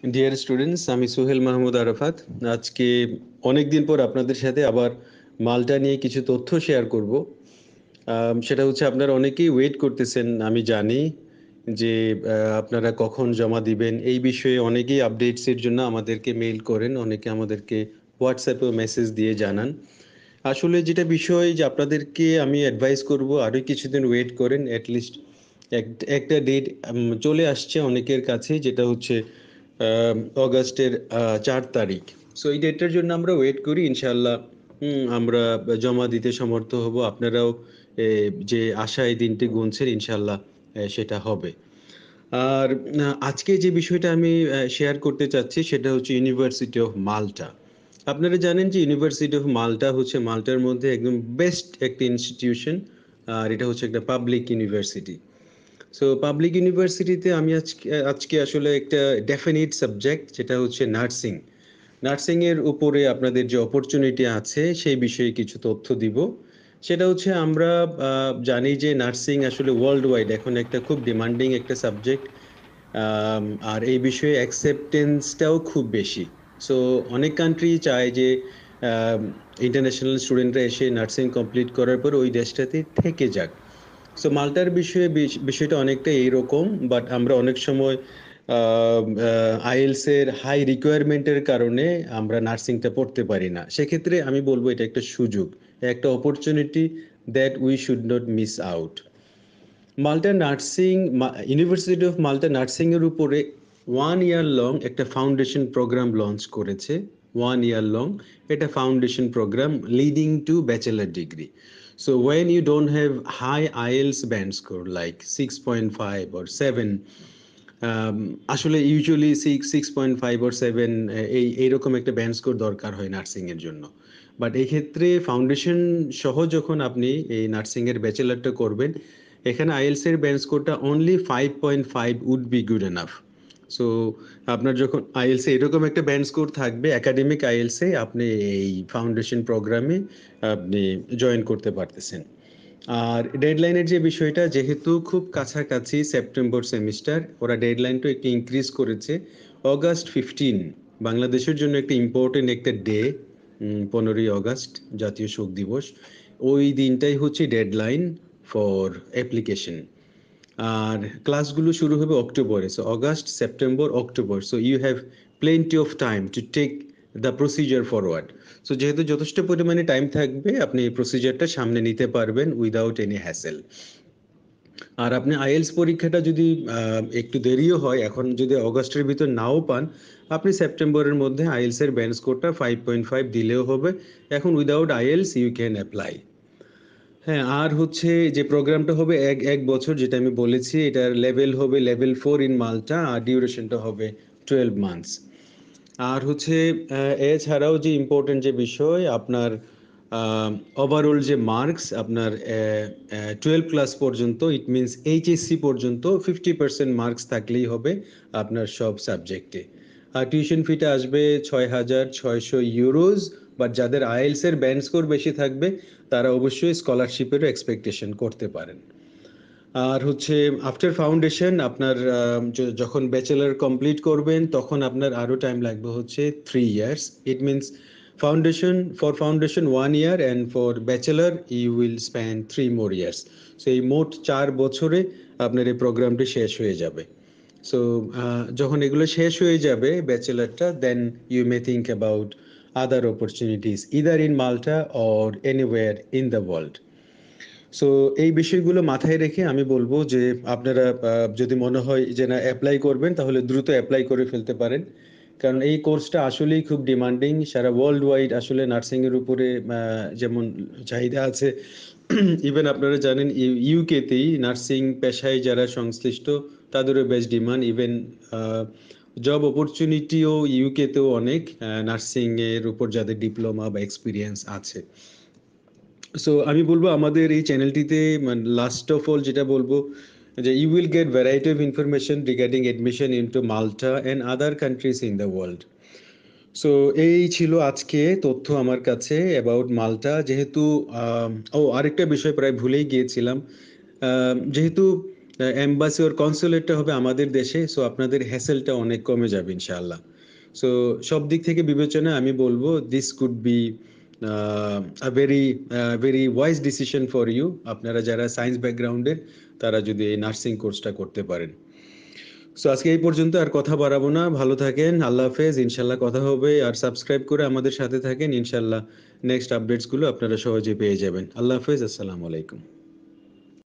Dear students, আমি সোহেল মাহমুদ আরাফাত। আজকে অনেক দিন পর আপনাদের সাথে আবার মালটা নিয়ে কিছু তথ্য শেয়ার করব। সেটা হচ্ছে আপনারা অনেকেই ওয়েট করতেছেন, আমি জানি যে আপনারা কখন জমা দিবেন এই বিষয়ে অনেকেই আপডেটসের জন্য আমাদেরকে মেইল করেন, অনেকে আমাদেরকে হোয়াটসঅ্যাপেও মেসেজ দিয়ে জানান। আসলে যেটা বিষয় যে আপনাদেরকে আমি অ্যাডভাইস করব আরও কিছুদিন ওয়েট করেন। অ্যাটলিস্ট একটা ডেট চলে আসছে অনেকের কাছে, যেটা হচ্ছে অগাস্টের 4 তারিখ। সো এই ডেটটার জন্য আমরা ওয়েট করি, ইনশাল্লাহ আমরা জমা দিতে সমর্থ হব। আপনারাও যে আশায় দিনটি গুনছেন, ইনশাল্লাহ সেটা হবে। আর আজকে যে বিষয়টা আমি শেয়ার করতে চাচ্ছি সেটা হচ্ছে ইউনিভার্সিটি অফ মাল্টা। আপনারা জানেন যে ইউনিভার্সিটি অফ মাল্টা হচ্ছে মাল্টার মধ্যে একদম বেস্ট একটা ইনস্টিটিউশন, আর এটা হচ্ছে একটা পাবলিক ইউনিভার্সিটি। সো পাবলিক ইউনিভার্সিটিতে আমি আজকে আজকে আসলে একটা ডেফিনিট সাবজেক্ট, যেটা হচ্ছে নার্সিং। নার্সিংয়ের উপরে আপনাদের যে অপরচুনিটি আছে সেই বিষয়ে কিছু তথ্য দিব। সেটা হচ্ছে আমরা জানি যে নার্সিং আসলে ওয়ার্ল্ড ওয়াইড এখন একটা খুব ডিমান্ডিং একটা সাবজেক্ট। আর এই বিষয়ে অ্যাকসেপ্টেন্সটাও খুব বেশি। সো অনেক কান্ট্রি চায় যে ইন্টারন্যাশনাল স্টুডেন্টরা এসে নার্সিং কমপ্লিট করার পর ওই দেশটাতে থেকে যাক। সো মাল্টার বিষয়ে বিষয়টা অনেকটা এইরকম, বাট আমরা অনেক সময় আইএলস এর হাই রিকোয়ারমেন্টের কারণে আমরা নার্সিংটা পড়তে পারি না। সেক্ষেত্রে আমি বলবো এটা একটা সুযোগ, একটা opportunity that we should not miss out. Malta nursing, university of Malta nursing এর উপরে 1 ইয়ার লং একটা ফাউন্ডেশন প্রোগ্রাম লঞ্চ করেছে। 1 ইয়ার লং এটা foundation programme leading to bachelor degree. So when you don't have high IELTS band score like 6.5 or 7, আসলে usually 6.5 or 7 এইরকম একটা band score দরকার হয় নার্সিং এর জন্য। বাট এক্ষেত্রে ফাউন্ডেশন সহ যখন আপনি এই নার্সিং এর ব্যাচেলারটা করবেন, এখানে আইএলস এর ব্যান্ড স্কোরটা only 5.5 would be good enough. So আপনার যখন আইএলসে এরকম একটা ব্যান্ড স্কোর থাকবে, একাডেমিক আইএলসে আপনি এই ফাউন্ডেশন প্রোগ্রামে আপনি জয়েন করতে পারতেছেন। আর ডেডলাইনের যে বিষয়টা, যেহেতু খুব কাছাকাছি সেপ্টেম্বর সেমিস্টার, ওরা ডেডলাইনটা একটু ইনক্রিজ করেছে। অগাস্ট 15 বাংলাদেশের জন্য একটা ইম্পর্টেন্ট একটা ডে। 15ই অগাস্ট জাতীয় শোক দিবস। ওই দিনটাই হচ্ছে ডেডলাইন ফর অ্যাপ্লিকেশন। আর ক্লাসগুলো শুরু হবে অক্টোবরে। So August, September, October. So you have plenty of time to take the procedure forward. So যেহেতু যথেষ্ট পরিমাণে টাইম থাকবে, আপনি এই প্রসিজারটা সামনে নিতে পারবেন উইদাউট এনি হ্যাসেল। আর আপনি আইএলস পরীক্ষাটা যদি একটু দেরিও হয়, এখন যদি অগাস্টের ভিতর নাও পান, আপনি সেপ্টেম্বরের মধ্যে আইএলস এর ব্যান্ড স্কোরটা 5.5 দিলেও হবে। এখন without IELTS you can apply. হ্যাঁ, আর হচ্ছে যে প্রোগ্রামটা হবে এক এক বছর, যেটা আমি বলেছি, এটার লেভেল হবে লেভেল 4 ইন মাল্টা, আর ডিউরেশনটা হবে 12 মান্থস। আর হচ্ছে এছাড়াও যে ইম্পর্টেন্ট যে বিষয়, আপনার ওভারঅল যে মার্কস আপনার 12 ক্লাস পর্যন্ত, ইট মিনস এইচএসসি পর্যন্ত 50% মার্কস থাকলেই হবে আপনার সব সাবজেক্টে। আর টিউশন ফিটা আসবে 6,600 ইউরোজ। বাট যাদের আইএলস এর ব্যান্ড স্কোর বেশি থাকবে, তারা অবশ্যই স্কলারশিপেরও এক্সপেকটেশন করতে পারেন। আর হচ্ছে আফটার ফাউন্ডেশন আপনার যখন ব্যাচেলার কমপ্লিট করবেন, তখন আপনার আরও টাইম লাগবে হচ্ছে 3 years. It means foundation 1 year, and for bachelor you will spend 3 more years. So এই মোট 4 বছরে আপনার এই প্রোগ্রামটি শেষ হয়ে যাবে। সো যখন এগুলো শেষ হয়ে যাবে ব্যাচেলারটা, then you may think about other opportunities either in Malta or anywhere in the world. So এই বিষয়গুলো মাথায় রেখে আমি বলবো যে আপনারা যদি মনে হয় যে না অ্যাপ্লাই করবেন, তাহলে দ্রুত অ্যাপ্লাই করে ফেলতে পারেন। কারণ এই কোর্সটা আসলেই খুব ডিমান্ডিং। সারা ওয়ার্ল্ড ওয়াইড আসলে নার্সিংয়ের উপরে যেমন চাহিদা আছে, ইভেন আপনারা জানেন ইউকেতেই নার্সিং পেশায় যারা সংশ্লিষ্ট তাদেরও বেশ ডিমান্ড। ইভেন জব অপরচুনিটিও ইউকেতেও অনেক, নার্সিংয়ের উপর যাদের ডিপ্লোমা বা এক্সপিরিয়েন্স আছে। সো আমি বলবো আমাদের এই চ্যানেলটিতে, লাস্ট অফ অল যেটা বলবো, যে you will get variety of information regarding admission into Malta and other countries in the world. So এই ছিল আজকে তথ্য আমার কাছে অ্যাবাউট মাল্টা। যেহেতু আরেকটা বিষয় প্রায় ভুলেই গিয়েছিলাম। যেহেতু এম্বাসি ওর কনসুলেটটা হবে আমাদের দেশে, সো আপনাদের হ্যাসেলটা অনেক কমে যাবে ইনশাআল্লাহ। সো সব দিক থেকে বিবেচনায় আমি বলবো this could be a very wise decision for you. আপনারা যারা সায়েন্স ব্যাকগ্রাউন্ডের তারা যদি এই নার্সিং কোর্সটা করতে পারেন। সো আজকে এই পর্যন্ত, আর কথা বাড়াবো না। ভালো থাকেন, আল্লাহ হাফেজ। ইনশাল্লাহ কথা হবে। আর সাবস্ক্রাইব করে আমাদের সাথে থাকেন, ইনশাল্লাহ নেক্সট আপডেটসগুলো আপনারা সহজে পেয়ে যাবেন। আল্লাহ হাফেজ, আসসালামু আলাইকুম।